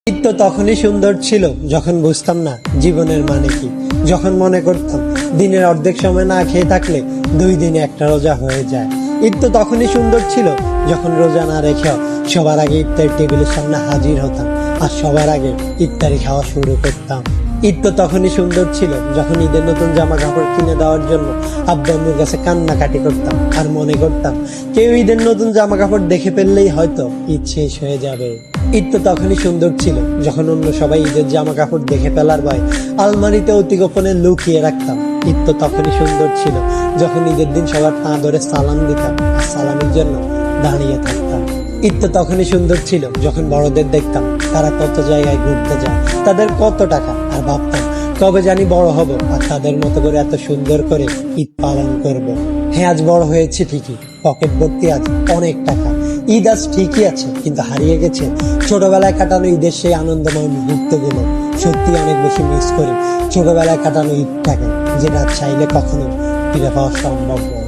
ঈদ তো তখনই সুন্দর ছিল যখন বুঝতাম না জীবনের মানে কি, যখন মনে করতাম দিনের অর্ধেক সময় না খেয়ে থাকলে 2 দিনে একটা রোজা হয়ে যায়। ঈদ তো তখনই সুন্দর ছিল যখন রোজা না রেখেও সবার আগে ইফতার টেবিলের সামনে হাজির হতাম আর সবার আগে ইফতারি খাওয়া শুরু করতাম। ঈদ তো তখনই সুন্দর ছিল যখন ঈদের নতুন জামা কাপড় কিনে দেওয়ার জন্য আব্বু আম্মুর কাছে কান্নাকাটি করতাম আর মনে করতাম কেউ ঈদের নতুন জামা কাপড় দেখে ফেললেই হয়তো ঈদ শেষ হয়ে যাবে। ঈদ তো তখনই সুন্দর ছিল যখন অন্য সবাই ঈদের জামা কাপড় দেখে ফেলার ভয় আলমারিতে অতি গোপনে লুকিয়ে রাখতাম। ঈদ তো তখনই সুন্দর ছিল যখন ঈদের দিন সবার পা ধরে সালাম দিতাম আর সালামের জন্য দাঁড়িয়ে থাকতাম। ঈদ তো তখনই সুন্দর ছিল যখন বড়দের দেখতাম তারা কত জায়গায় ঘুরতে যায়, তাদের কত টাকা, আর ভাবতাম কবে জানি বড় হব আর তাদের মতো করে এত সুন্দর করে ঈদ পালন করব। হ্যাঁ, আজ বড় হয়েছে ঠিকই, পকেট ভর্তি আজ অনেক টাকা। ঈদ আজ ঠিকই আছে, কিন্তু হারিয়ে গেছে ছোটবেলায় কাটানো ঈদের সেই আনন্দময় মুহূর্তগুলো। সত্যি অনেক বেশি মিস করি ছোটবেলায় কাটানো ঈদটাকে, যেটা চাইলে কখনো ফিরে পাওয়া সম্ভব নয়।